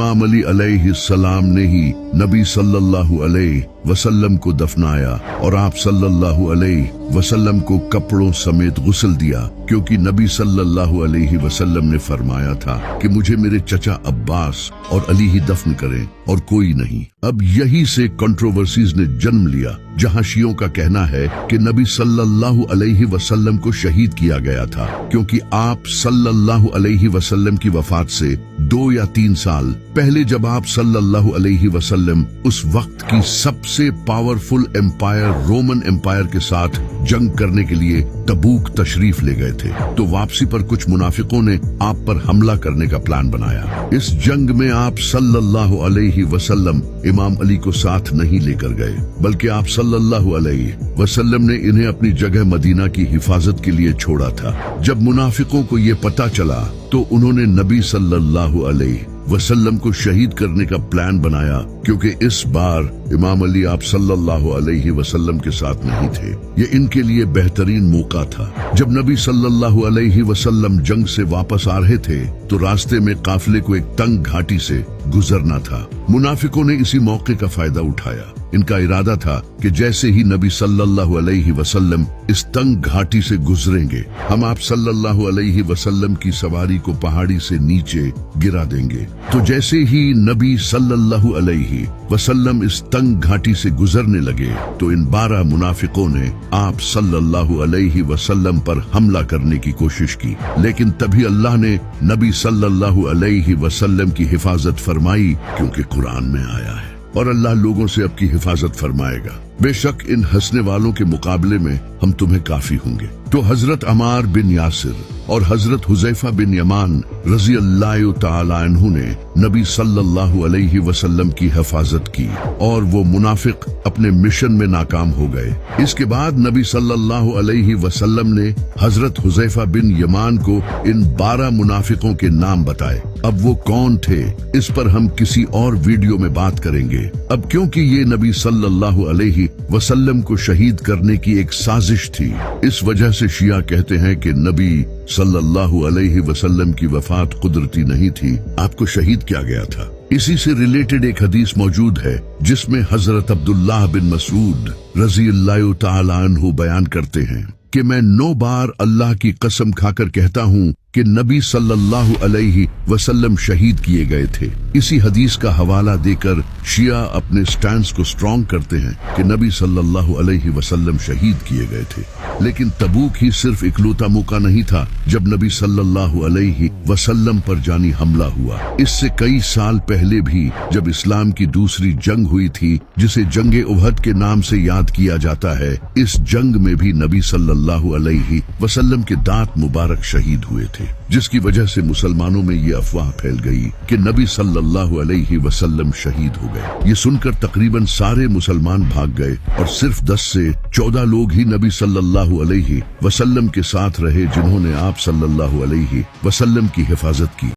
इमाम अली अलैहिस्सलाम ने ही नबी सल्लल्लाहु अलैहि वसल्लम को दफनाया और आप सल्लल्लाहु अलैहि वसल्लम को कपड़ों समेत गुस्ल दिया, क्योंकि नबी सल्लल्लाहु अलैहि वसल्लम ने फरमाया था कि मुझे मेरे चचा अब्बास और अली ही दफन करें और कोई नहीं। अब यही से कंट्रोवर्सीज ने जन्म लिया, जहां शियों का कहना है कि नबी सल्लल्लाहु अलैहि वसल्लम को शहीद किया गया था, क्योंकि आप सल्लल्लाहु अलैहि वसल्लम की वफात से 2 या 3 साल पहले जब आप सल्लल्लाहु अलैहि वसल्लम उस वक्त की सबसे पावरफुल एम्पायर रोमन एम्पायर के साथ जंग करने के लिए तबूक तशरीफ ले गए थे, तो वापसी पर कुछ मुनाफिकों ने आप पर हमला करने का प्लान बनाया। इस जंग में आप सल्लल्लाहु अलैहि वसल्लम इमाम अली को साथ नहीं लेकर गए, बल्कि आप सल्लल्लाहु अलैहि वसल्लम ने इन्हें अपनी जगह मदीना की हिफाजत के लिए छोड़ा था। जब मुनाफिकों को ये पता चला तो उन्होंने नबी सल्लल्लाहु अलैहि वसल्लम को शहीद करने का प्लान बनाया, क्योंकि इस बार इमाम अली आप सल्लल्लाहु अलैहि वसल्लम के साथ नहीं थे। ये इनके लिए बेहतरीन मौका था। जब नबी सल्लल्लाहु अलैहि वसल्लम जंग से वापस आ रहे थे तो रास्ते में काफिले को एक तंग घाटी से गुजरना था। मुनाफिकों ने इसी मौके का फायदा उठाया। इनका इरादा था कि जैसे ही नबी सल्लल्लाहु अलैहि वसल्लम इस तंग घाटी से गुजरेंगे, हम आप सल्लल्लाहु अलैहि वसल्लम की सवारी को पहाड़ी से नीचे गिरा देंगे। तो जैसे ही नबी सल्लल्लाहु अलैहि वसल्लम इस तंग घाटी से गुजरने लगे तो इन 12 मुनाफिकों ने आप सल्लल्लाहु अलैहि वसल्लम पर हमला करने की कोशिश की, लेकिन तभी अल्लाह ने नबी सल्लल्लाहु अलैहि वसल्लम की हिफाजत फरमाई, क्योंकि कुरान में आया है और अल्लाह लोगों से आपकी हिफाजत फरमाएगा। बेशक इन हंसने वालों के मुकाबले में हम तुम्हें काफी होंगे। तो हजरत अमार बिन यासिर और हजरत हुजैफा बिन यमान रजी अल्लाह तआला अन्हु ने नबी सल्लल्लाहु अलैहि वसल्लम की हिफाजत की और वो मुनाफिक अपने मिशन में नाकाम हो गए। इसके बाद नबी सल्लल्लाहु अलैहि वसल्लम ने हजरत हुजैफा बिन यमान को इन 12 मुनाफिकों के नाम बताए। अब वो कौन थे, इस पर हम किसी और वीडियो में बात करेंगे। अब क्योंकि ये नबी सल्लल्लाहु अलैहि वसल्लम को शहीद करने की एक साजिश थी, इस वजह से शिया कहते हैं कि नबी सल्लल्लाहु अलैहि वसल्लम की वफात कुदरती नहीं थी, आपको शहीद किया गया था। इसी से रिलेटेड एक हदीस मौजूद है जिसमें हजरत अब्दुल्लाह बिन मसूद रजी अल्लाह तआला अन्हु बयान करते हैं कि मैं 9 बार अल्लाह की कसम खाकर कहता हूँ कि नबी सल्लल्लाहु अलैहि वसल्लम शहीद किए गए थे। इसी हदीस का हवाला देकर शिया अपने स्टैंड को स्ट्रॉन्ग करते हैं कि नबी सल्लल्लाहु अलैहि वसल्लम शहीद किए गए थे। लेकिन तबूक ही सिर्फ इकलौता मौका नहीं था जब नबी सल्लल्लाहु अलैहि वसल्लम पर जानी हमला हुआ। इससे कई साल पहले भी जब इस्लाम की दूसरी जंग हुई थी, जिसे जंगे उहद के नाम से याद किया जाता है, इस जंग में भी नबी सल्लल्लाहु अलैहि वसल्लम के दांत मुबारक शहीद हुए थे, जिसकी वजह से मुसलमानों में ये अफवाह फैल गई कि नबी सल्लल्लाहु अलैहि वसल्लम शहीद हो गए। ये सुनकर तकरीबन सारे मुसलमान भाग गए और सिर्फ 10 से 14 लोग ही नबी सल्लल्लाहु अलैहि वसल्लम के साथ रहे, जिन्होंने आप सल्लल्लाहु अलैहि वसल्लम की हिफाजत की।